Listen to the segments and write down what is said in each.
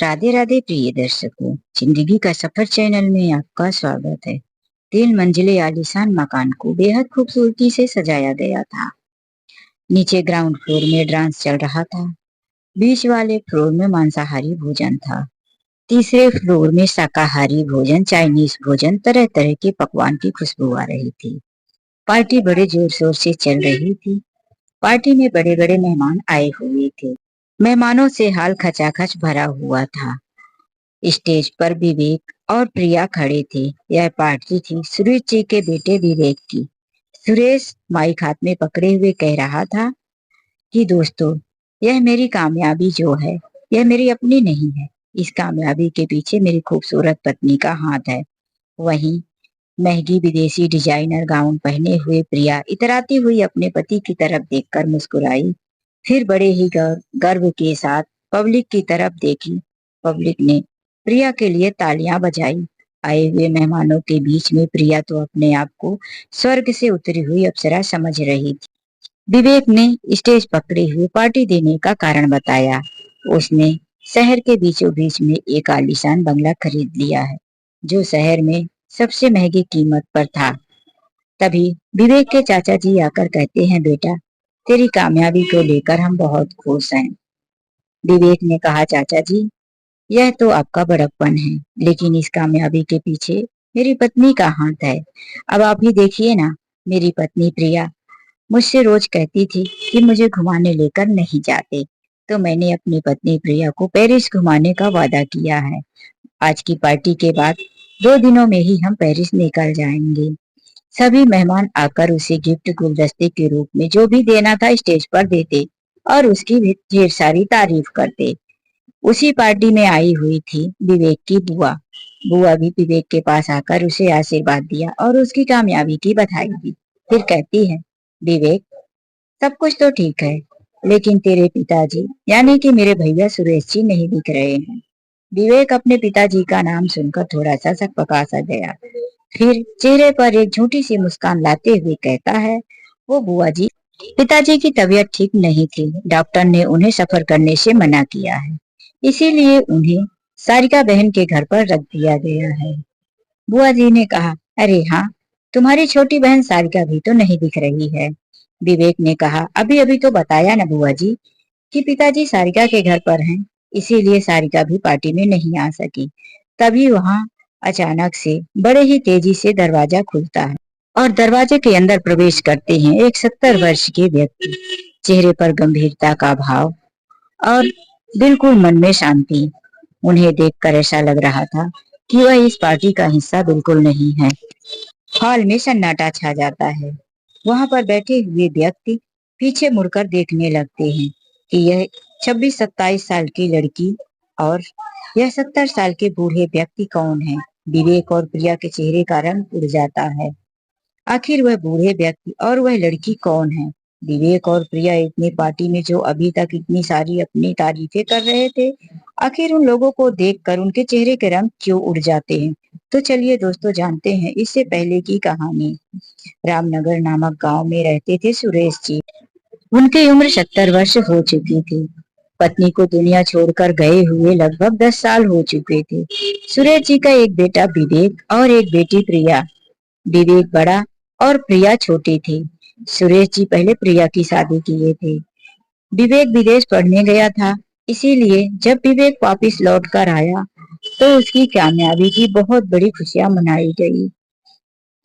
राधे राधे प्रिय दर्शकों, जिंदगी का सफर चैनल में आपका स्वागत है। 3 मंजिले आलीशान मकान को बेहद खूबसूरती से सजाया गया था। नीचे ग्राउंड फ्लोर में डांस चल रहा था। बीच वाले फ्लोर में मांसाहारी भोजन था। तीसरे फ्लोर में शाकाहारी भोजन, चाइनीज भोजन, तरह तरह के पकवान की खुशबू आ रही थी। पार्टी बड़े जोर शोर से चल रही थी। पार्टी में बड़े बड़े मेहमान आए हुए थे। मेहमानों से हाल खचाखच भरा हुआ था। स्टेज पर विवेक और प्रिया खड़े थे। यह पार्टी थी सुरेश जी के बेटे विवेक की। सुरेश माइक हाथ में पकड़े हुए कह रहा था कि दोस्तों, यह मेरी कामयाबी जो है, यह मेरी अपनी नहीं है। इस कामयाबी के पीछे मेरी खूबसूरत पत्नी का हाथ है। वहीं महंगी विदेशी डिजाइनर गाउन पहने हुए प्रिया इतराती हुई अपने पति की तरफ देखकर मुस्कुराई। फिर बड़े ही गर्व के साथ पब्लिक की तरफ देखी। पब्लिक ने प्रिया के लिए तालियां बजाई। आए हुए मेहमानों के बीच में प्रिया तो अपने आप को स्वर्ग से उतरी हुई अप्सरा समझ रही थी। विवेक ने स्टेज पकड़े हुए पार्टी देने का कारण बताया। उसने शहर के बीचों बीच में एक आलीशान बंगला खरीद लिया है, जो शहर में सबसे महंगी कीमत पर था। तभी विवेक के चाचा जी आकर कहते हैं, बेटा, तेरी कामयाबी को लेकर हम बहुत खुश हैं। विवेक ने कहा, चाचा जी, यह तो आपका बड़प्पन है, लेकिन इस कामयाबी के पीछे मेरी पत्नी का हाथ है। अब आप ही देखिए ना, मेरी पत्नी प्रिया मुझसे रोज कहती थी कि मुझे घुमाने लेकर नहीं जाते, तो मैंने अपनी पत्नी प्रिया को पेरिस घुमाने का वादा किया है। आज की पार्टी के बाद 2 दिनों में ही हम पेरिस निकल जाएंगे। सभी मेहमान आकर उसे गिफ्ट गुलदस्ते के रूप में जो भी देना था स्टेज पर देते और उसकी भी ढेर सारी तारीफ करते। उसी पार्टी में आई हुई थी विवेक की बुआ। बुआ भी विवेक के पास आकर उसे आशीर्वाद दिया और उसकी कामयाबी की बधाई दी। फिर कहती है, विवेक, सब कुछ तो ठीक है, लेकिन तेरे पिताजी यानी कि मेरे भैया सुरेश जी नहीं दिख रहे हैं। विवेक अपने पिताजी का नाम सुनकर थोड़ा सा सकपका सा गया। फिर चेहरे पर एक झूठी सी मुस्कान लाते हुए कहता है, वो बुआ जी, पिताजी की तबीयत ठीक नहीं थी। डॉक्टर ने उन्हें सफर करने से मना किया है, इसीलिए उन्हें सारिका बहन के घर पर रख दिया गया है। बुआ जी ने कहा, अरे हाँ, तुम्हारी छोटी बहन सारिका भी तो नहीं दिख रही है। विवेक ने कहा, अभी अभी तो बताया ना बुआ जी कि पिताजी सारिका के घर पर हैं, इसीलिए सारिका भी पार्टी में नहीं आ सकी। तभी वहां अचानक से बड़े ही तेजी से दरवाजा खुलता है और दरवाजे के अंदर प्रवेश करते हैं एक 70 वर्ष के व्यक्ति। चेहरे पर गंभीरता का भाव और बिल्कुल मन में शांति। उन्हें देखकर ऐसा लग रहा था कि वह इस पार्टी का हिस्सा बिल्कुल नहीं है। हॉल में सन्नाटा छा जाता है। वहां पर बैठे हुए व्यक्ति पीछे मुड़कर देखने लगते हैं कि यह 26-27 साल की लड़की और यह 70 साल के बूढ़े व्यक्ति कौन है। विवेक और प्रिया के चेहरे का रंग उड़ जाता है। आखिर वह बूढ़े व्यक्ति और वह लड़की कौन है। विवेक और प्रिया इतनी पार्टी में जो अभी तक इतनी सारी अपनी तारीफें कर रहे थे, आखिर उन लोगों को देखकर उनके चेहरे के रंग क्यों उड़ जाते हैं। तो चलिए दोस्तों, जानते हैं इससे पहले की कहानी। रामनगर नामक गांव में रहते थे सुरेश जी। उनकी उम्र 70 वर्ष हो चुकी थी। पत्नी को दुनिया छोड़कर गए हुए लगभग 10 साल हो चुके थे। सुरेश जी का एक बेटा विवेक और एक बेटी प्रिया। विवेक बड़ा और प्रिया छोटी थी। सुरेश जी पहले प्रिया की शादी किए थे। विवेक विदेश पढ़ने गया था, इसीलिए जब विवेक वापिस लौट कर आया तो उसकी कामयाबी की बहुत बड़ी खुशियां मनाई गई।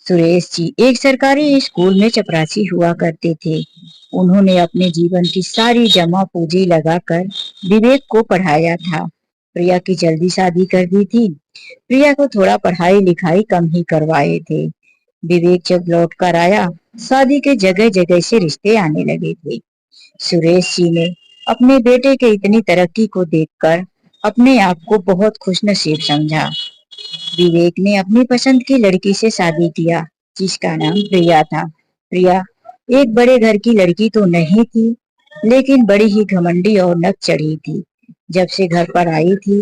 सुरेश जी एक सरकारी स्कूल में चपरासी हुआ करते थे। उन्होंने अपने जीवन की सारी जमा पूंजी लगाकर विवेक को पढ़ाया था। प्रिया की जल्दी शादी कर दी थी। प्रिया को थोड़ा पढ़ाई लिखाई कम ही करवाए थे। विवेक जब लौट कर आया, शादी के जगह जगह से रिश्ते आने लगे थे। सुरेश जी ने अपने बेटे के इतनी तरक्की को देखकर अपने आप को बहुत खुशनसीब समझा। विवेक ने अपनी पसंद की लड़की से शादी किया, जिसका नाम प्रिया था। प्रिया एक बड़े घर की लड़की तो नहीं थी, लेकिन बड़ी ही घमंडी और नक चढ़ी थी। जब से घर पर आई थी,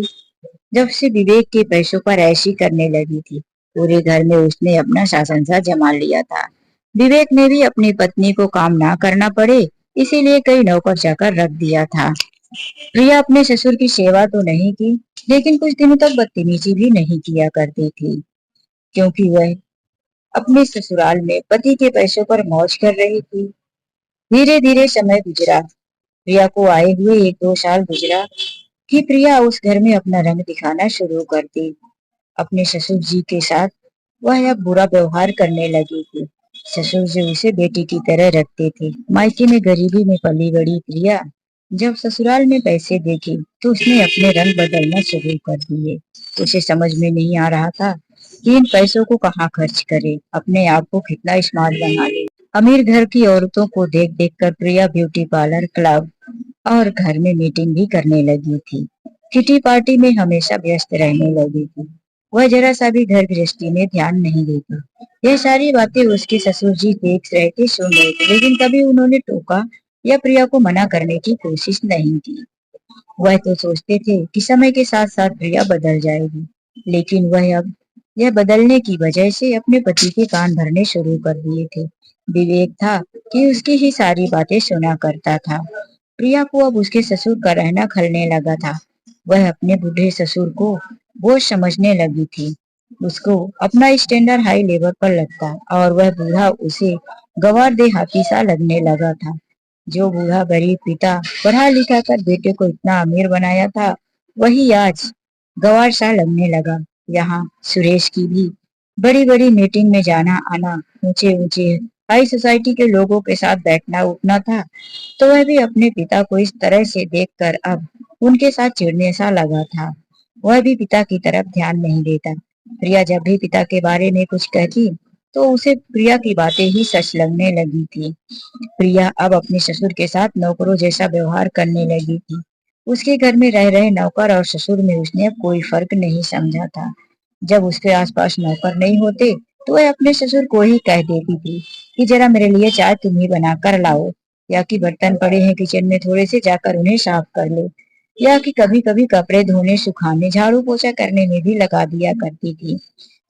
जब से विवेक के पैसों पर ऐशी करने लगी थी, पूरे घर में उसने अपना शासन सा जमा लिया था। विवेक ने भी अपनी पत्नी को काम ना करना पड़े, इसीलिए कई नौकर चाकर रख दिया था। प्रिया अपने ससुर की सेवा तो नहीं की, लेकिन कुछ दिनों तक बदतमीजी भी नहीं किया करती थी, क्योंकि वह अपने ससुराल में पति के पैसों पर मौज कर रही थी। धीरे धीरे समय गुजरा। प्रिया को आए हुए 1-2 साल गुजरा कि प्रिया उस घर में अपना रंग दिखाना शुरू कर दी। अपने ससुर जी के साथ वह अब बुरा व्यवहार करने लगी थी। ससुर जी उसे बेटी की तरह रखते थे। मायके में गरीबी में पली बड़ी प्रिया जब ससुराल में पैसे देखी तो उसने अपने रंग बदलना शुरू कर दिए। उसे समझ में नहीं आ रहा था कि इन पैसों को कहाँ खर्च करे, अपने आप को कितना स्मार्ट बना ले। अमीर घर की औरतों को देख देख कर प्रिया ब्यूटी पार्लर, क्लब और घर में मीटिंग भी करने लगी थी। किटी पार्टी में हमेशा व्यस्त रहने लगी थी। वह जरा सा भी घर गृहस्थी में ध्यान नहीं देती। यह सारी बातें उसके ससुर जी देख रहे थे, सुन रहे थे, लेकिन कभी उन्होंने टोका या प्रिया को मना करने की कोशिश नहीं की। वह तो सोचते थे कि समय के साथ साथ प्रिया बदल जाएगी, लेकिन वह अब यह बदलने की वजह से अपने पति के कान भरने शुरू कर दिए थे। विवेक था कि उसकी ही सारी बातें सुना करता था। प्रिया को अब उसके ससुर का रहना खलने लगा था। वह अपने बूढ़े ससुर को बोझ समझने लगी थी। उसको अपना स्टैंडर्ड हाई लेवल पर लगता और वह बूढ़ा उसे गंवार देहाती सा लगने लगा था। जो बूढ़ा गरीब पिता पढ़ा लिखा कर बेटे को इतना अमीर बनाया था, वही आज गंवार सा लगने लगा। यहाँ सुरेश की भी बड़ी बड़ी मीटिंग में जाना आना, ऊंचे ऊंचे हाई सोसाइटी के लोगों के साथ बैठना उठना था, तो वह भी अपने पिता को इस तरह से देखकर अब उनके साथ चिढ़ने सा लगा था। वह भी पिता की तरफ ध्यान नहीं देता। प्रिया जब भी पिता के बारे में कुछ कहती तो उसे प्रिया की बातें ही सच लगने लगी थी। प्रिया अब अपने ससुर के साथ नौकरों जैसा व्यवहार करने लगी थी। उसके घर में रह रहे नौकर और ससुर में उसने अब कोई फर्क नहीं समझा था। जब उसके आसपास नौकर नहीं होते तो वह अपने ससुर को ही कह देती थी कि जरा मेरे लिए चाय तुम ही बना कर लाओ, या कि बर्तन पड़े हैं किचन में थोड़े से जाकर उन्हें साफ कर लो, या कि कभी कभी कपड़े धोने सुखाने झाड़ू पोछा करने में भी लगा दिया करती थी।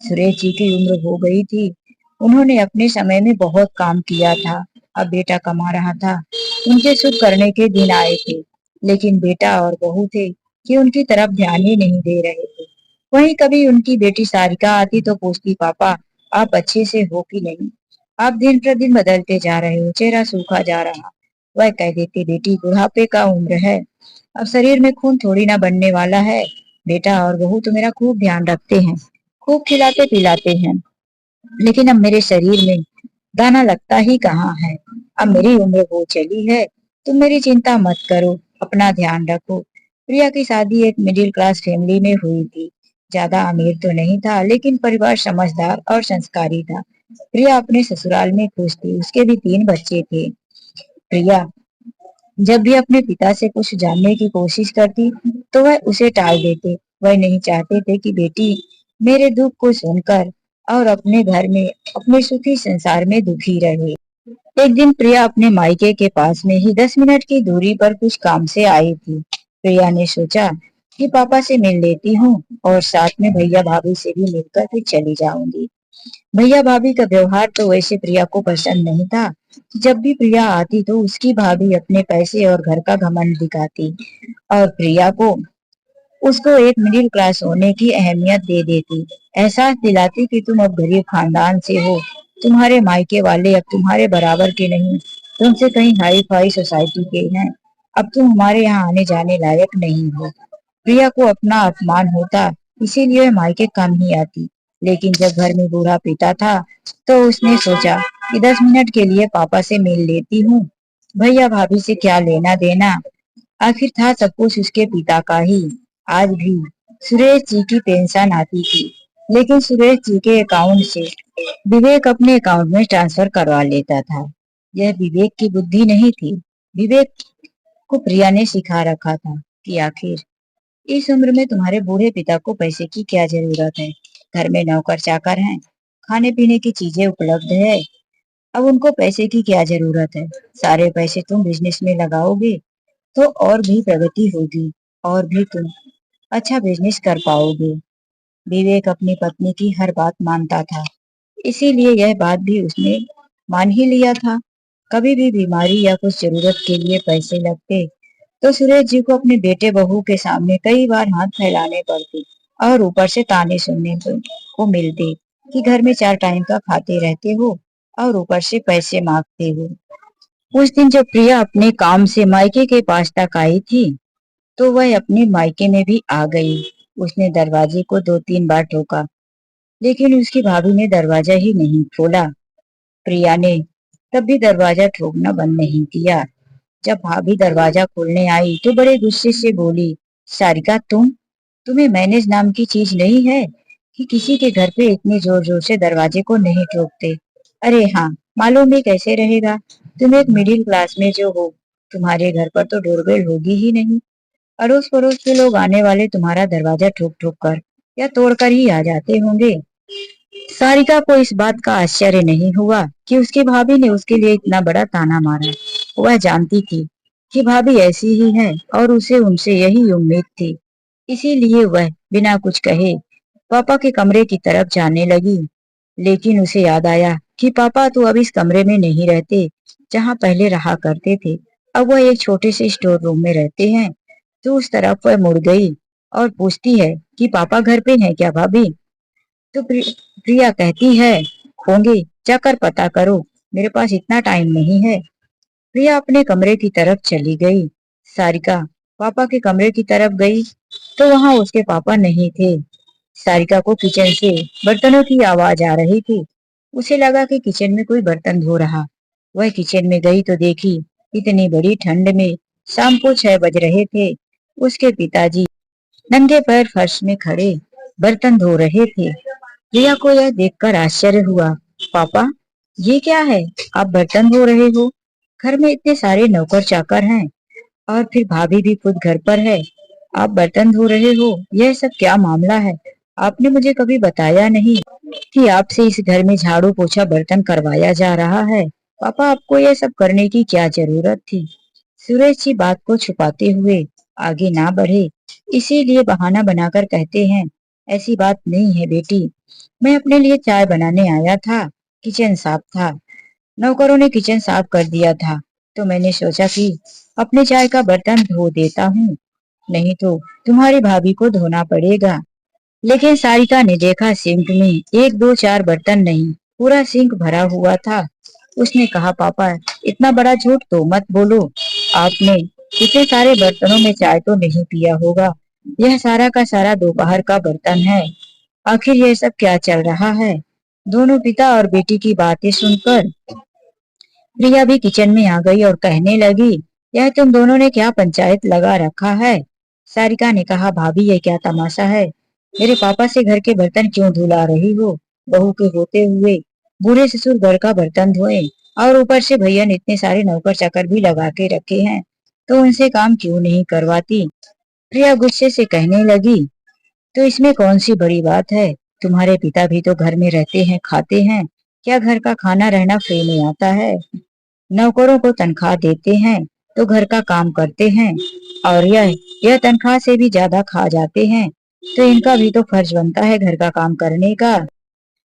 सुरेश जी की उम्र हो गई थी। उन्होंने अपने समय में बहुत काम किया था। अब बेटा कमा रहा था। उनके सुख करने के दिन आए थे, लेकिन बेटा और बहू थे कि उनकी तरफ ध्यान ही नहीं दे रहे थे। वहीं कभी उनकी बेटी सारिका आती तो पूछती, पापा आप अच्छे से हो कि नहीं, आप दिन प्रतिदिन बदलते जा रहे हो, चेहरा सूखा जा रहा। वह कह देते, बेटी बुढ़ापे का उम्र है, अब शरीर में खून थोड़ी ना बनने वाला है। बेटा और बहू तो मेरा खूब ध्यान रखते हैं, खूब खिलाते पिलाते हैं, लेकिन अब मेरे शरीर में दाना लगता ही कहाँ है। अब मेरी उम्र हो चली है, तुम मेरी चिंता मत करो, अपना ध्यान रखो। प्रिया की शादी एक मिडिल क्लास फैमिली में हुई थी। ज्यादा अमीर तो नहीं था, लेकिन परिवार समझदार और संस्कारी था। प्रिया अपने ससुराल में खुश थी। उसके भी 3 बच्चे थे। प्रिया जब भी अपने पिता से कुछ जानने की कोशिश करती तो वह उसे टाल देते। वह नहीं चाहते थे कि बेटी मेरे दुख को सुनकर और अपने घर में अपने सुखी संसार में दुखी रहे। एक दिन प्रिया अपने मायके के पास में ही 10 मिनट की दूरी पर कुछ काम से आई थी। प्रिया ने सोचा कि पापा से मिल लेती हूँ और साथ में भैया भाभी से भी मिलकर फिर चली जाऊंगी। भैया भाभी का व्यवहार तो वैसे प्रिया को पसंद नहीं था। जब भी प्रिया आती तो उसकी भाभी अपने पैसे और घर का घमंड दिखाती और प्रिया को उसको एक मिडिल क्लास होने की अहमियत दे देती, एहसास दिलाती कि तुम अब गरीब खानदान से हो, तुम्हारे मायके वाले अब तुम्हारे बराबर के नहीं, तुमसे कहीं हाई फाई सोसाइटी के हैं, अब तुम हमारे यहाँ आने जाने लायक नहीं हो। प्रिया को अपना अपमान होता, इसीलिए वह मायके कम ही आती। लेकिन जब घर में बूढ़ा पिता था तो उसने सोचा कि 10 मिनट के लिए पापा से मिल लेती हूँ, भैया भाभी से क्या लेना देना, आखिर था सब कुछ उसके पिता का ही। आज भी सुरेश जी की पेंशन आती थी, लेकिन सुरेश जी के अकाउंट से विवेक अपने अकाउंट में ट्रांसफर करवा लेता था। यह विवेक की बुद्धि नहीं थी। विवेक को प्रिया ने सिखा रखा था कि आखिर इस उम्र में तुम्हारे बूढ़े पिता को पैसे की क्या जरूरत है। घर में नौकर चाकर हैं, खाने पीने की चीजें उपलब्ध है, अब उनको पैसे की क्या जरूरत है। सारे पैसे तुम बिजनेस में लगाओगे तो और भी प्रगति होगी और भी तुम अच्छा बिजनेस कर पाओगे। विवेक अपनी पत्नी की हर बात मानता था, इसीलिए यह बात भी उसने मान ही लिया था। कभी भी बीमारी या कुछ जरूरत के लिए पैसे लगते तो सुरेश जी को अपने बेटे बहू के सामने कई बार हाथ फैलाने पड़ते और ऊपर से ताने सुनने को मिलते कि घर में 4 टाइम का खाते रहते हो और ऊपर से पैसे मांगते हो। उस दिन जब प्रिया अपने काम से मायके के पास तक आई थी तो वह अपने मायके में भी आ गई। उसने दरवाजे को 2-3 बार ठोका लेकिन उसकी भाभी ने दरवाजा ही नहीं खोला। प्रिया ने तब भी दरवाजा ठोकना बंद नहीं किया। जब भाभी दरवाजा खोलने आई तो बड़े गुस्से से बोली, सारिका तुम्हें मैनेज नाम की चीज नहीं है कि किसी के घर पे इतने जोर जोर से दरवाजे को नहीं ठोकते। अरे हाँ, मालूम भी कैसे रहेगा, तुम एक मिडिल क्लास में जो हो, तुम्हारे घर पर तो डोरबेल होगी ही नहीं। अड़ोस पड़ोस के लोग आने वाले तुम्हारा दरवाजा ठोक ठोक कर या तोड़कर ही आ जाते होंगे। सारिका को इस बात का आश्चर्य नहीं हुआ कि उसकी भाभी ने उसके लिए इतना बड़ा ताना मारा। वह जानती थी कि भाभी ऐसी ही है और उसे उनसे यही उम्मीद थी। इसीलिए वह बिना कुछ कहे पापा के कमरे की तरफ जाने लगी। लेकिन उसे याद आया कि पापा तो अब इस कमरे में नहीं रहते जहाँ पहले रहा करते थे। अब वह एक छोटे से स्टोर रूम में रहते हैं। तो उस तरफ वह मुड़ गई और पूछती है कि पापा घर पे हैं क्या भाभी? तो प्रिया कहती है, होंगे, जाकर पता करो, मेरे पास इतना टाइम नहीं है। प्रिया अपने कमरे की तरफ चली गई। सारिका पापा के कमरे की तरफ गई तो वहां उसके पापा नहीं थे। सारिका को किचन से बर्तनों की आवाज आ रही थी। उसे लगा कि किचन में कोई बर्तन धो रहा। वह किचन में गई तो देखी इतनी बड़ी ठंड में शाम को 6 बज रहे थे। उसके पिताजी नंगे पैर फर्श में खड़े बर्तन धो रहे थे। प्रिया को यह देखकर आश्चर्य हुआ। पापा, ये क्या है? आप बर्तन धो रहे हो? घर में इतने सारे नौकर चाकर हैं और फिर भाभी भी खुद घर पर है। आप बर्तन धो रहे हो? यह सब क्या मामला है? आपने मुझे कभी बताया नहीं कि आपसे इस घर में झाड़ू पोछा बर्तन करवाया जा रहा है। पापा, आपको यह सब करने की क्या जरूरत थी? सुरेश जी बात को छुपाते हुए आगे ना बढ़े, इसीलिए बहाना बनाकर कहते हैं, ऐसी बात नहीं है बेटी, मैं अपने लिए चाय बनाने आया था। किचन साफ था, नौकरों ने किचन साफ कर दिया था, तो मैंने सोचा कि अपने चाय का बर्तन धो देता हूँ, नहीं तो तुम्हारी भाभी को धोना पड़ेगा। लेकिन सारिका ने देखा सिंक में 1 2 4 बर्तन नहीं, पूरा सिंक भरा हुआ था। उसने कहा, पापा, इतना बड़ा झूठ तो मत बोलो। आपने इतने सारे बर्तनों में चाय तो नहीं पिया होगा। यह सारा का सारा दोपहर का बर्तन है। आखिर यह सब क्या चल रहा है? दोनों पिता और बेटी की बातें सुनकर प्रिया भी किचन में आ गई और कहने लगी, यह तुम दोनों ने क्या पंचायत लगा रखा है? सारिका ने कहा, भाभी, ये क्या तमाशा है? मेरे पापा से घर के बर्तन क्यों धुला रही हो? बहू के होते हुए बूढ़े ससुर घर का बर्तन धोए और ऊपर से भैया ने इतने सारे नौकर चाकर भी लगा के रखे हैं, तो उनसे काम क्यों नहीं करवाती? प्रिया गुस्से से कहने लगी, तो इसमें कौन सी बड़ी बात है? तुम्हारे पिता भी तो घर में रहते हैं, खाते हैं। क्या घर का खाना रहना फ्री में आता है? नौकरों को तनख्वाह देते हैं तो घर का काम करते हैं और यह तनख्वाह से भी ज्यादा खा जाते हैं, तो इनका भी तो फर्ज बनता है घर का काम करने का।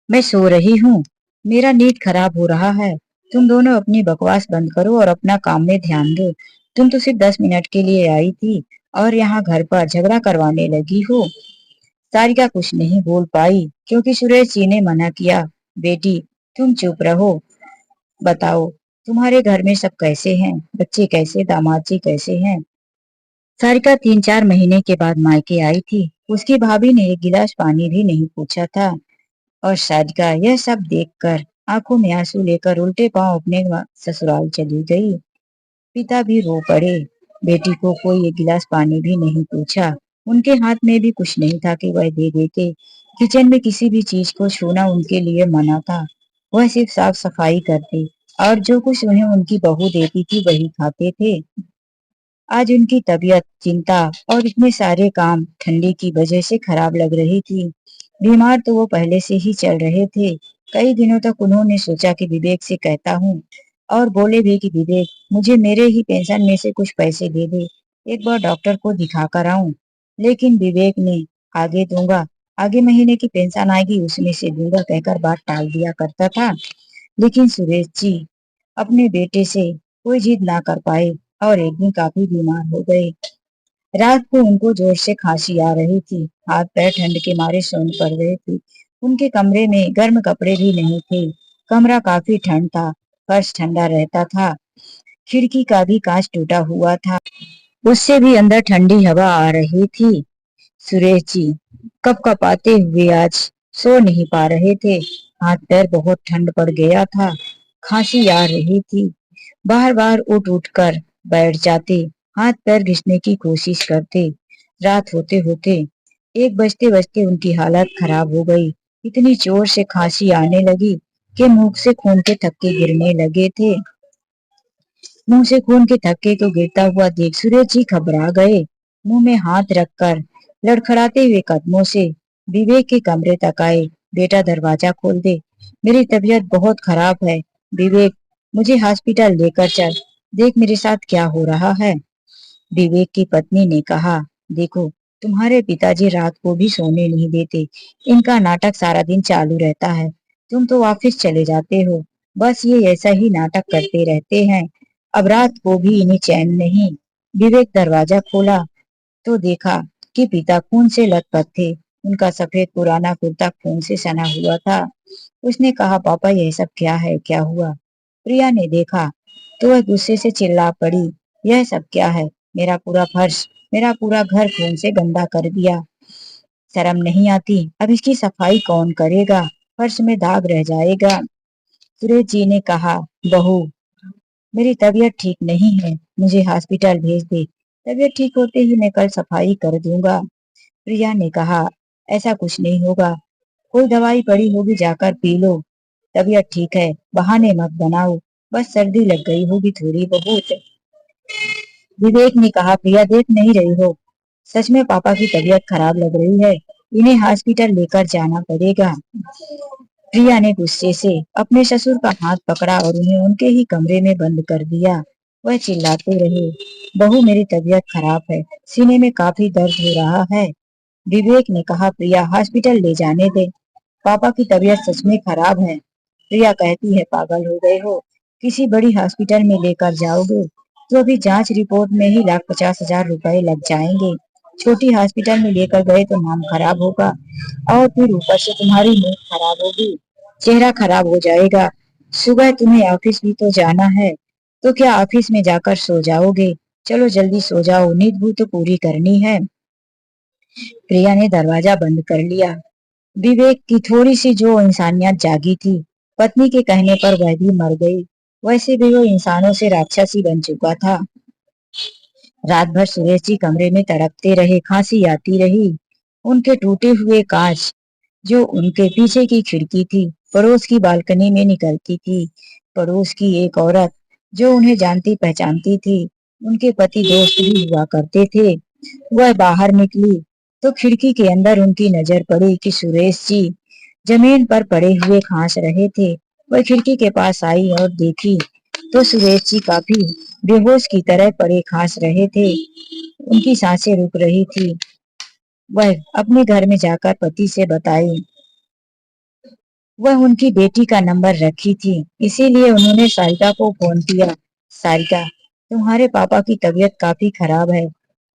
मैं सो रही हूँ, मेरा नींद खराब हो रहा है। तुम दोनों अपनी बकवास बंद करो और अपना काम में ध्यान दो। तुम तो सिर्फ 10 मिनट के लिए आई थी और यहाँ घर पर झगड़ा करवाने लगी हो। सारिका कुछ नहीं बोल पाई क्योंकि सुरेश जी ने मना किया। बेटी, तुम चुप रहो। बताओ, तुम्हारे घर में सब कैसे हैं? बच्चे कैसे, दामाद जी कैसे हैं? सारिका 3-4 महीने के बाद मायके आई थी। उसकी भाभी ने एक गिलास पानी भी नहीं पूछा था और सारिका यह सब देखकर आंखों में आंसू लेकर उल्टे पांव अपने ससुराल चली गई। पिता भी रो पड़े। बेटी को कोई एक गिलास पानी भी नहीं पूछा। उनके हाथ में भी कुछ नहीं था कि वह दे देते। किचन में किसी भी चीज को छूना उनके लिए मना था। वह सिर्फ साफ सफाई करते और जो कुछ उन्हें उनकी बहू देती थी वही खाते थे। आज उनकी तबीयत, चिंता और इतने सारे काम ठंडी की वजह से खराब लग रही थी। बीमार तो वो पहले से ही चल रहे थे। कई दिनों तक उन्होंने सोचा कि विवेक से कहता हूँ और बोले भी कि विवेक, मुझे मेरे ही पेंशन में से कुछ पैसे दे दे, एक बार डॉक्टर को दिखा कर आऊं। लेकिन विवेक ने आगे दूंगा, आगे महीने की पेंशन आएगी उसमें से दूंगा कहकर बात टाल दिया करता था। लेकिन सुरेश जी अपने बेटे से कोई जिद ना कर पाए और एक दिन काफी बीमार हो गए। रात को उनको जोर से खांसी आ रही थी, हाथ पैर ठंड के मारे सून पड़ रहे थे। उनके कमरे में गर्म कपड़े भी नहीं थे। कमरा काफी ठंड था, फर्श ठंडा रहता था, खिड़की का भी कांच टूटा हुआ था, उससे भी अंदर ठंडी हवा आ रही थी। सुरेश जी कपकपाते हुए आज सो नहीं पा रहे थे। हाथ पैर बहुत ठंड पड़ गया था, खांसी आ रही थी। बार बार उठ उठ कर बैठ जाते, हाथ पैर घिसने की कोशिश करते। रात होते होते 1 बजते बजते उनकी हालत खराब हो गई। इतनी जोर से खांसी आने लगी कि मुंह से खून के थक्के गिरने लगे थे। मुंह से खून के थक्के को गिरता हुआ देख सुरेश जी घबरा गए। मुंह में हाथ रखकर लड़खड़ाते हुए कदमों से विवेक के कमरे तक आए। बेटा दरवाजा खोल दे, मेरी तबीयत बहुत खराब है। विवेक, मुझे हॉस्पिटल लेकर चल, देख मेरे साथ क्या हो रहा है। विवेक की पत्नी ने कहा, देखो तुम्हारे पिताजी रात को भी सोने नहीं देते, इनका नाटक सारा दिन चालू रहता है। तुम तो ऑफिस चले जाते हो, बस ये ऐसा ही नाटक करते रहते हैं। अब रात को भी इन्हें चैन नहीं। विवेक दरवाजा खोला तो देखा कि पिता खून से लथपथ थे। उनका सफेद पुराना कुर्ता खून से सना हुआ था। उसने कहा, पापा यह सब क्या है, क्या हुआ। प्रिया ने देखा तो वह गुस्से से चिल्ला पड़ी, यह सब क्या है, मेरा पूरा फर्श, मेरा पूरा घर खून से गंदा कर दिया। शर्म नहीं आती, अब इसकी सफाई कौन करेगा, फर्श में दाग रह जाएगा। सुरेश जी ने कहा, बहू मेरी तबीयत ठीक नहीं है, मुझे हॉस्पिटल भेज दे, तबीयत ठीक होते ही मैं कल सफाई कर दूंगा। प्रिया ने कहा, ऐसा कुछ नहीं होगा, कोई दवाई पड़ी होगी जाकर पी लो, तबीयत ठीक है, बहाने मत बनाओ, बस सर्दी लग गई होगी थोड़ी बहुत। विवेक ने कहा, प्रिया देख नहीं रही हो, सच में पापा की तबीयत खराब लग रही है, इन्हें हॉस्पिटल लेकर जाना पड़ेगा। प्रिया ने गुस्से से अपने ससुर का हाथ पकड़ा और उन्हें उनके ही कमरे में बंद कर दिया। वह चिल्लाते रहे, बहू मेरी तबीयत खराब है, सीने में काफी दर्द हो रहा है। विवेक ने कहा, प्रिया हॉस्पिटल ले जाने दे, पापा की तबीयत सच में खराब है। प्रिया कहती है, पागल हो गए हो, किसी बड़ी हॉस्पिटल में लेकर जाओगे तो अभी जांच रिपोर्ट में ही 1,50,000 रुपए लग जाएंगे, छोटी हॉस्पिटल में लेकर गए तो नाम खराब होगा और फिर ऊपर से तुम्हारी नींद खराब होगी, चेहरा खराब हो जाएगा। सुबह तुम्हें ऑफिस भी तो जाना है, तो क्या ऑफिस में जाकर सो जाओगे, चलो जल्दी सो जाओ, नींद भी तो पूरी करनी है। प्रिया ने दरवाजा बंद कर लिया। विवेक की थोड़ी सी जो इंसानियत जागी थी, पत्नी के कहने पर वह भी मर गई। वैसे भी वो इंसानों से राक्षसी बन चुका था। रात भर सुरेश जी कमरे में तड़पते रहे, खांसी आती रही। उनके टूटे हुए कांच जो उनके पीछे की खिड़की थी, पड़ोस की बालकनी में निकलती थी। पड़ोस की एक औरत जो उन्हें जानती पहचानती थी, उनके पति दोस्त भी हुआ करते थे, वह बाहर निकली तो खिड़की के अंदर उनकी नजर पड़ी कि सुरेश जी जमीन पर पड़े हुए खांस रहे थे। वह खिड़की के पास आई और देखी तो सुरेश जी काफी बेहोश की तरह पड़े खांस रहे थे, उनकी सांसें रुक रही थी। वह अपने घर में जाकर पति से बताई, वह उनकी बेटी का नंबर रखी थी, इसीलिए उन्होंने सारिका को फोन किया। सारिका, तुम्हारे पापा की तबीयत काफी खराब है,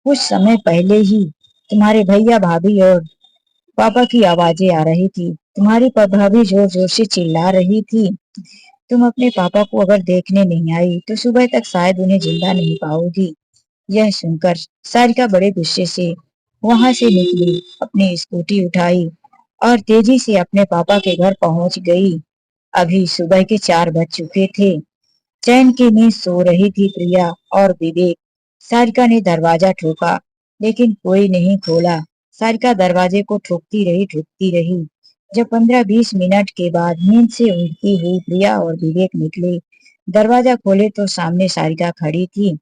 कुछ समय पहले ही तुम्हारे भैया भाभी और पापा की आवाजें आ रही थी, तुम्हारी भाभी जोर जोर से चिल्ला रही थी। तुम अपने पापा को अगर देखने नहीं आई तो सुबह तक शायद उन्हें जिंदा नहीं पाओगी। यह सुनकर सारिका बड़े गुस्से से वहां से निकली, अपनी स्कूटी उठाई और तेजी से अपने पापा के घर पहुंच गई। अभी सुबह के 4 बज चुके थे। चैन की नींद सो रही थी प्रिया और विवेक। सारिका ने दरवाजा ठोका लेकिन कोई नहीं खोला। सारिका दरवाजे को ठोकती रही। जब 15-20 मिनट के बाद नींद से उठती हुई प्रिया और विवेक निकले, दरवाजा खोले तो सामने सारिका खड़ी थी।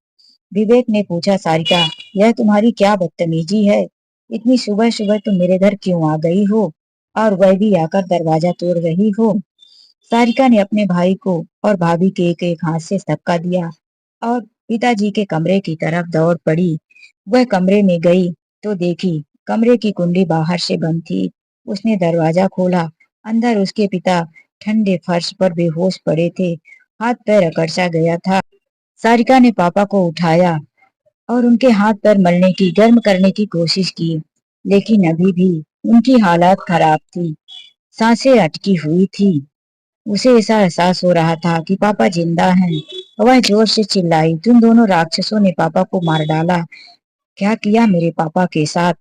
विवेक ने पूछा, सारिका यह तुम्हारी क्या बदतमीजी है, इतनी सुबह सुबह तुम मेरे घर क्यों आ गई हो और वह भी आकर दरवाजा तोड़ रही हो। सारिका ने अपने भाई को और भाभी के एक एक हाथ से धक्का दिया और पिताजी के कमरे की तरफ दौड़ पड़ी। वह कमरे में गई तो देखी कमरे की कुंडी बाहर से बंद थी। उसने दरवाजा खोला, अंदर उसके पिता ठंडे फर्श पर बेहोश पड़े थे, हाथ पैर अकड़सा गया था। सारिका ने पापा को उठाया और उनके हाथ पर मलने की गर्म करने की कोशिश की, लेकिन अभी भी उनकी हालत खराब थी। सांसें अटकी हुई थी। उसे ऐसा एहसास हो रहा था कि पापा जिंदा हैं। वह जोर से चिल्लाई, तुम दोनों राक्षसों ने पापा को मार डाला। क्या किया मेरे पापा के साथ?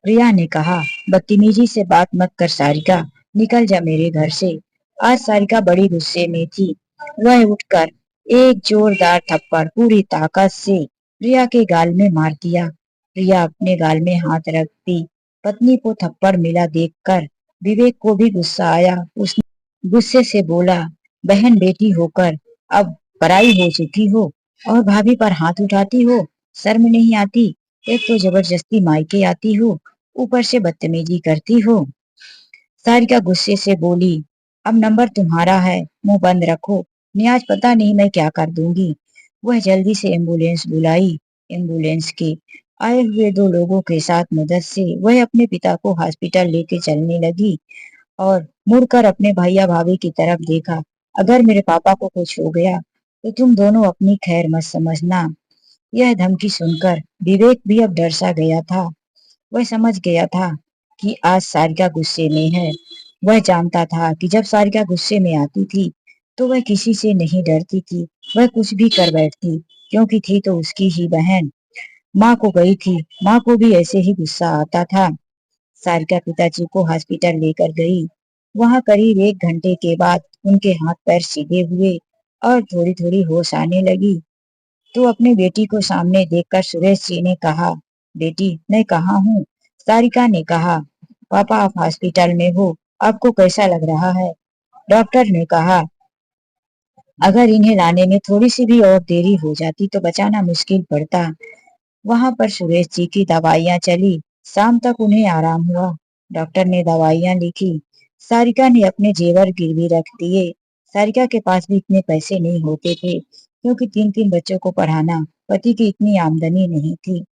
प्रिया ने कहा, बदतमीजी से बात मत कर सारिका, निकल जा मेरे घर से। आज सारिका बड़ी गुस्से में थी। वह उठकर एक जोरदार थप्पड़ पूरी ताकत से प्रिया के गाल में मार दिया। प्रिया अपने गाल में हाथ रख दी। पत्नी को थप्पड़ मिला देखकर विवेक को भी गुस्सा आया। उसने गुस्से से बोला, बहन बेटी होकर अब पराई हो चुकी हो और भाभी पर हाथ उठाती हो, शर्म नहीं आती? एक तो जबरदस्ती मायके आती हो, ऊपर से बदतमीजी करती हो। सारिका गुस्से से बोली, अब नंबर तुम्हारा है, मुंह बंद रखो, नहीं आज पता नहीं मैं क्या कर दूंगी। वह जल्दी से एम्बुलेंस बुलाई। एम्बुलेंस के आए हुए दो लोगों के साथ मदद से वह अपने पिता को हॉस्पिटल लेके चलने लगी और मुड़कर अपने भैया भाभी की तरफ देखा। अगर मेरे पापा को कुछ हो गया तो तुम दोनों अपनी खैर मत समझना। यह धमकी सुनकर विवेक भी अब डर सा गया था। वह समझ गया था कि आज सारिका गुस्से में है। वह जानता था कि जब सारिका गुस्से में आती थी तो वह किसी से नहीं डरती थी। वह कुछ भी कर बैठती, क्योंकि थी तो उसकी ही बहन। माँ को गई थी, माँ को भी ऐसे ही गुस्सा आता था। सारिका पिताजी को हॉस्पिटल लेकर गई। वहां करीब 1 घंटे के बाद उनके हाथ पैर सीधे हुए और थोड़ी थोड़ी होश आने लगी। तो अपनी बेटी को सामने देखकर सुरेश जी ने कहा, बेटी मैं कहाँ हूँ? सारिका ने कहा, पापा आप हॉस्पिटल में हो, आपको कैसा लग रहा है? डॉक्टर ने कहा, अगर इन्हें लाने में थोड़ी सी भी और देरी हो जाती तो बचाना मुश्किल पड़ता। वहां पर सुरेश जी की दवाइयां चली। शाम तक उन्हें आराम हुआ। डॉक्टर ने दवाइयां लिखी। सारिका ने अपने जेवर गिरवी रख दिए। सारिका के पास भी इतने पैसे नहीं होते थे, क्योंकि 3-3 बच्चों को पढ़ाना पति की इतनी आमदनी नहीं थी।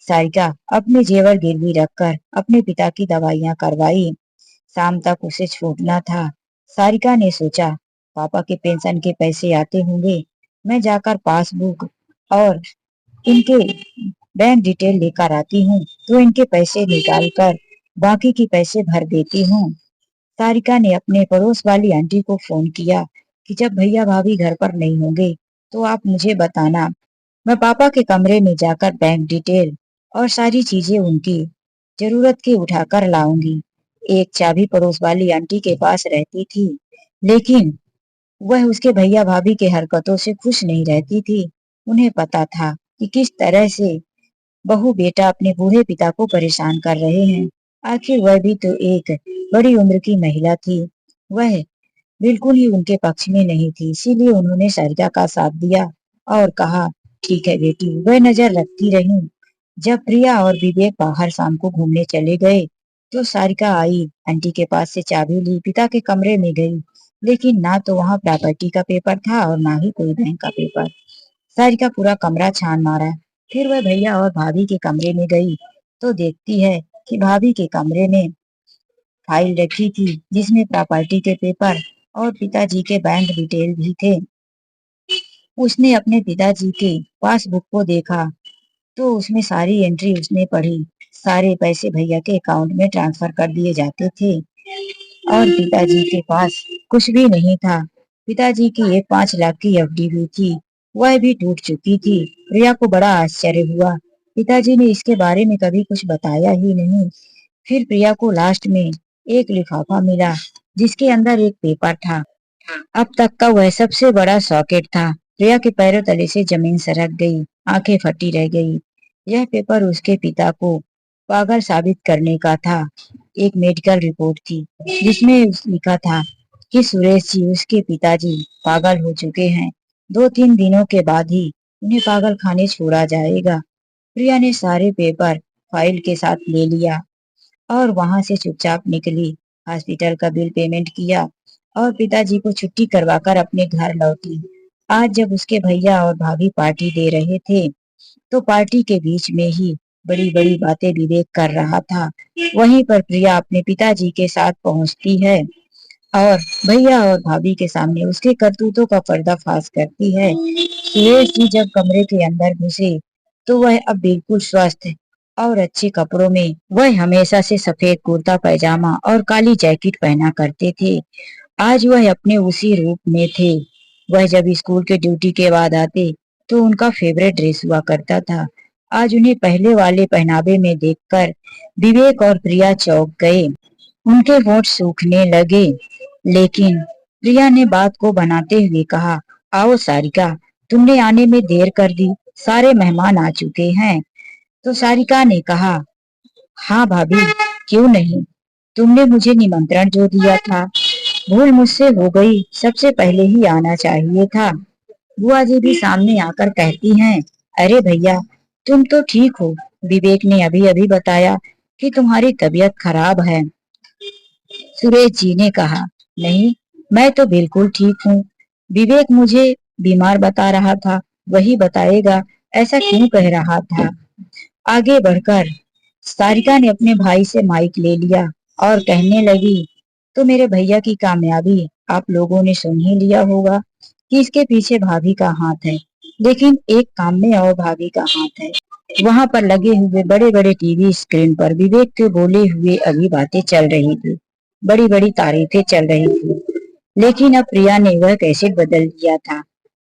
सारिका अपने जेवर गिरवी रखकर अपने पिता की दवाइयां करवाई। शाम तक उसे छूटना था। सारिका ने सोचा, पापा के पेंशन के पैसे आते होंगे, मैं जाकर पासबुक और इनके बैंक डिटेल लेकर आती हूँ, तो इनके पैसे निकाल कर बाकी के पैसे भर देती हूँ। सारिका ने अपने पड़ोस वाली आंटी को फोन किया कि जब भैया भाभी घर पर नहीं होंगे तो आप मुझे बताना, मैं पापा के कमरे में जाकर बैंक डिटेल और सारी चीजें उनकी जरूरत की उठाकर लाऊंगी। एक चाबी पड़ोस वाली आंटी के पास रहती थी, लेकिन वह उसके भैया भाभी के हरकतों से खुश नहीं रहती थी। उन्हें पता था कि किस तरह से बहू बेटा अपने बूढ़े पिता को परेशान कर रहे हैं। आखिर वह भी तो एक बड़ी उम्र की महिला थी। वह बिल्कुल ही उनके पक्ष में नहीं थी, इसीलिए उन्होंने सरिता का साथ दिया और कहा, ठीक है बेटी। वह नजर रखती रही। जब प्रिया और विवेक बाहर शाम को घूमने चले गए तो सारिका आई, आंटी के पास से चाबी ली, पिता के कमरे में गई, लेकिन ना तो वहां प्रॉपर्टी का पेपर था और ना ही कोई बैंक का पेपर। सारिका पूरा कमरा छान मारा। फिर वह भैया और भाभी के कमरे में गई तो देखती है कि भाभी के कमरे में फाइल रखी थी, जिसमें प्रॉपर्टी के पेपर और पिताजी के बैंक डिटेल भी थे। उसने अपने पिताजी के पासबुक को देखा तो उसमें सारी एंट्री उसने पढ़ी। सारे पैसे भैया के अकाउंट में ट्रांसफर कर दिए जाते थे और पिताजी के पास कुछ भी नहीं था। पिताजी की एक 5 लाख की एफडी भी थी, वह भी टूट चुकी थी। प्रिया को बड़ा आश्चर्य हुआ। पिताजी ने इसके बारे में कभी कुछ बताया ही नहीं। फिर प्रिया को लास्ट में एक लिफाफा मिला, जिसके अंदर एक पेपर था। अब तक का वह सबसे बड़ा सॉकेट था। प्रिया के पैरों तले से जमीन सरक गई, आंखें फटी रह गई। यह पेपर उसके पिता को पागल साबित करने का था। एक मेडिकल रिपोर्ट थी, जिसमें लिखा था कि सुरेश जी उसके पिताजी पागल हो चुके हैं। 2-3 दिनों के बाद ही उन्हें पागल खाने छोड़ा जाएगा। प्रिया ने सारे पेपर फाइल के साथ ले लिया और वहां से चुपचाप निकली। हॉस्पिटल का बिल पेमेंट किया और पिताजी को छुट्टी करवाकर अपने घर लौटी। आज जब उसके भैया और भाभी पार्टी दे रहे थे तो पार्टी के बीच में ही बड़ी बड़ी बातें विवेक कर रहा था। वहीं पर प्रिया अपने पिताजी के साथ पहुंचती है और भैया और भाभी के सामने उसके करतूतों का पर्दाफाश करती है। सुरेश जी जब कमरे के अंदर घुसे तो वह अब बिल्कुल स्वस्थ और अच्छे कपड़ों में, वह हमेशा से सफेद कुर्ता पैजामा और काली जैकेट पहना करते थे। आज वह अपने उसी रूप में थे। वह जब स्कूल के ड्यूटी के बाद आते तो उनका फेवरेट ड्रेस हुआ करता था। आज उन्हें पहले वाले पहनावे में देखकर विवेक और प्रिया चौंक गए। उनके होंठ सूखने लगे। लेकिन प्रिया ने बात को बनाते हुए कहा, आओ सारिका, तुमने आने में देर कर दी, सारे मेहमान आ चुके हैं। तो सारिका ने कहा, हाँ भाभी, क्यों नहीं, तुमने मुझे निमंत्रण जो दिया था, भूल मुझसे हो गई, सबसे पहले ही आना चाहिए था। बुआ जी भी सामने आकर कहती हैं, अरे भैया, तुम तो ठीक हो, विवेक ने अभी अभी बताया कि तुम्हारी तबीयत खराब है। सुरेश जी ने कहा, नहीं, मैं तो बिल्कुल ठीक हूँ। विवेक मुझे बीमार बता रहा था, वही बताएगा, ऐसा क्यों कह रहा था। आगे बढ़कर सारिका ने अपने भाई से माइक ले लिया और कहने लगी, तो मेरे भैया की कामयाबी आप लोगों ने सुन ही लिया होगा कि इसके पीछे भाभी का हाथ है। लेकिन एक काम में और भाभी का हाथ है। वहां पर लगे हुए बड़े बड़े टीवी स्क्रीन पर विवेक के बोले हुए अभी बातें चल रही थी, बड़ी बड़ी तारीफें चल रही थी। लेकिन अब प्रिया ने वह कैसेट बदल दिया था।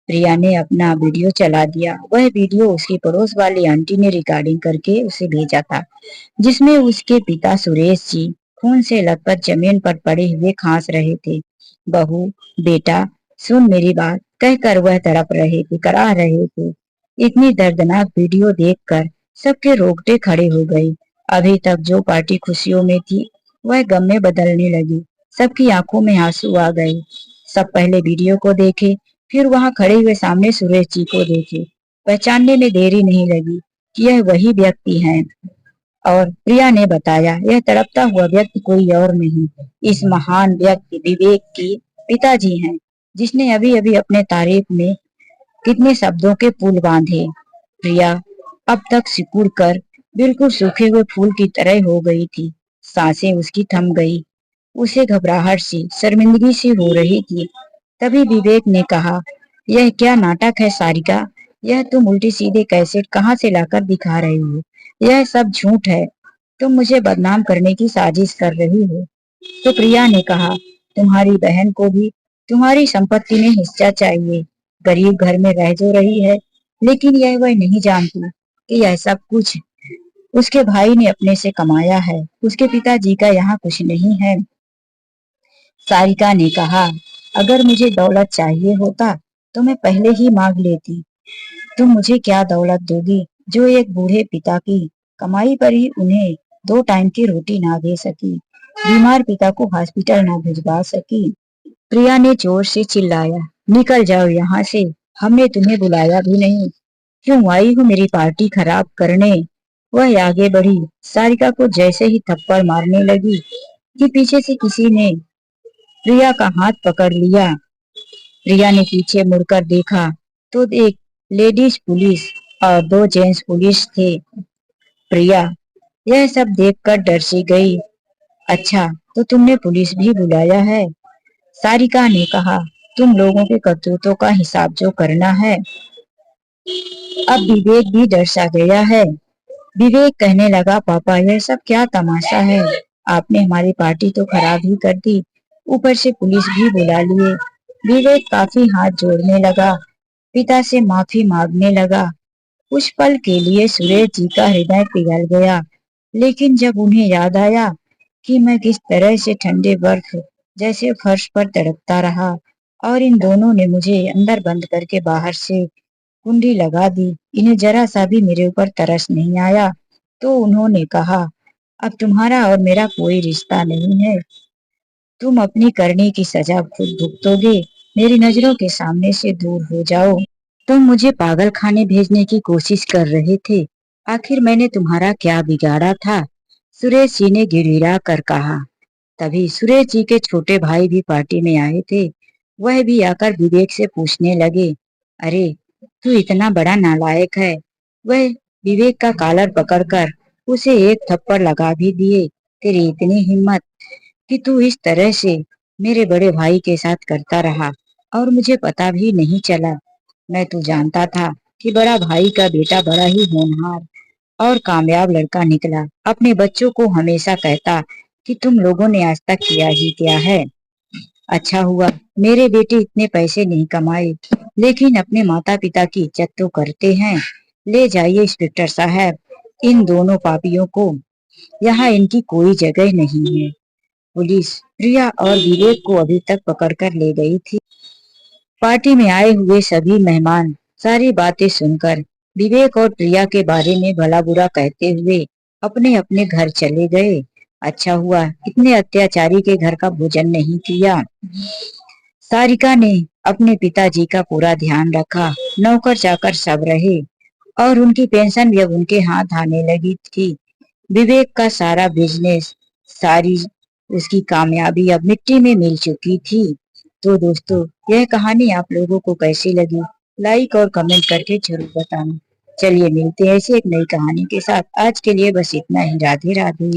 प्रिया ने अपना वीडियो चला दिया। वह वीडियो उसकी पड़ोस वाली आंटी ने रिकॉर्डिंग करके उसे भेजा था, जिसमें उसके पिता सुरेश जी खून से लथपथ जमीन पर पड़े हुए खांस रहे थे। बहू, बेटा, सुन मेरी बात, कहकर वह तड़प रहे थे, करा रहे थे। इतनी दर्दनाक वीडियो देखकर सबके रोंगटे खड़े हो गए। अभी तक जो पार्टी खुशियों में थी, वह गम में बदलने लगी। सबकी आंखों में आंसू आ गए। सब पहले वीडियो को देखे, फिर वहां खड़े हुए सामने सुरेश जी को देखे। पहचानने में देरी नहीं लगी कि यह वही व्यक्ति हैं। और प्रिया ने बताया, यह तड़पता हुआ व्यक्ति कोई और नहीं, इस महान व्यक्ति विवेक के पिताजी हैं, जिसने अभी अभी अपने तारीफ में कितने शब्दों के पुल बांधे। प्रिया अब तक सिकुड़ कर बिल्कुल सूखे हुए फूल की तरह हो गई थी। सांसें उसकी थम गई। उसे घबराहट सी, शर्मिंदगी सी हो रही थी। तभी विवेक ने कहा, यह क्या नाटक है सारिका, यह तुम उल्टी सीधे कैसेट कहाँ से लाकर दिखा रही हो। यह सब झूठ है, तुम मुझे बदनाम करने की साजिश कर रही हो। तो प्रिया ने कहा, तुम्हारी बहन को भी तुम्हारी संपत्ति में हिस्सा चाहिए। गरीब घर में रह जो रही है, लेकिन यह वह नहीं जानती कि यह सब कुछ उसके भाई ने अपने से कमाया है। उसके पिताजी का यहाँ कुछ नहीं है। सारिका ने कहा, अगर मुझे दौलत चाहिए होता तो मैं पहले ही मांग लेती। तुम मुझे क्या दौलत दोगी जो एक बूढ़े पिता की कमाई पर ही उन्हें 2 टाइम की रोटी ना दे सकी, बीमार पिता को हॉस्पिटल ना भिजवा सकी। प्रिया ने जोर से चिल्लाया, निकल जाओ यहाँ से, हमने तुम्हें बुलाया भी नहीं, क्यों आई हो मेरी पार्टी खराब करने। वह आगे बढ़ी, सारिका को जैसे ही थप्पड़ मारने लगी कि पीछे से किसी ने प्रिया का हाथ पकड़ लिया। प्रिया ने पीछे मुड़कर देखा तो एक लेडीज पुलिस और 2 जेंट्स पुलिस थे। प्रिया यह सब देखकर डर सी गई। अच्छा, तो तुमने पुलिस भी बुलाया है। सारिका ने कहा, तुम लोगों के करतूतों का हिसाब जो करना है। अब विवेक भी डर सा गया है। विवेक कहने लगा, पापा यह सब क्या तमाशा है, आपने हमारी पार्टी तो खराब ही कर दी, ऊपर से पुलिस भी बुला लिए। विवेक काफी हाथ जोड़ने लगा, पिता से माफी मांगने लगा। कुछ पल के लिए सुरेश जी का हृदय पिघल गया, लेकिन जब उन्हें याद आया कि मैं किस तरह से ठंडे बर्फ जैसे फर्श पर तड़पता रहा और इन दोनों ने मुझे अंदर बंद करके बाहर से कुंडी लगा दी, इन्हें जरा सा भी मेरे ऊपर तरस नहीं आया, तो उन्होंने कहा, अब तुम्हारा और मेरा कोई रिश्ता नहीं है, तुम अपनी करनी की सजा खुद भुगतोगे, मेरी नजरों के सामने से दूर हो जाओ। तुम मुझे पागल खाने भेजने की कोशिश कर रहे थे, आखिर मैंने तुम्हारा क्या बिगाड़ा था, सुरेश जी ने गिड़गिड़ा कर कहा। तभी सुरेश जी के छोटे भाई भी पार्टी में आए थे। वह भी आकर विवेक से पूछने लगे, अरे तू इतना बड़ा नालायक है। वह विवेक का कॉलर पकड़कर उसे एक थप्पड़ लगा भी दिए। तेरी इतनी हिम्मत कि तू इस तरह से मेरे बड़े भाई के साथ करता रहा और मुझे पता भी नहीं चला। मैं तो जानता था कि बड़ा भाई का बेटा बड़ा ही होनहार और कामयाब लड़का निकला। अपने बच्चों को हमेशा कहता कि तुम लोगों ने आज तक किया ही क्या है। अच्छा हुआ मेरे बेटे इतने पैसे नहीं कमाए, लेकिन अपने माता पिता की इज्जत तो करते हैं। ले जाइए इंस्पेक्टर साहब इन दोनों पापियों को, यहाँ इनकी कोई जगह नहीं है। पुलिस प्रिया और विवेक को अभी तक पकड़कर ले गई थी। पार्टी में आए हुए सभी मेहमान सारी बातें सुनकर विवेक और प्रिया के बारे में भला बुरा कहते हुए अपने अपने घर चले गए। अच्छा हुआ इतने अत्याचारी के घर का भोजन नहीं किया। सारिका ने अपने पिताजी का पूरा ध्यान रखा। नौकर चाकर सब रहे और उनकी पेंशन भी अब उनके हाथ आने लगी थी। विवेक का सारा बिजनेस, सारी उसकी कामयाबी अब मिट्टी में मिल चुकी थी। तो दोस्तों यह कहानी आप लोगों को कैसी लगी, लाइक और कमेंट करके जरूर बताना। चलिए मिलते हैं ऐसे एक नई कहानी के साथ। आज के लिए बस इतना ही। राधे राधे।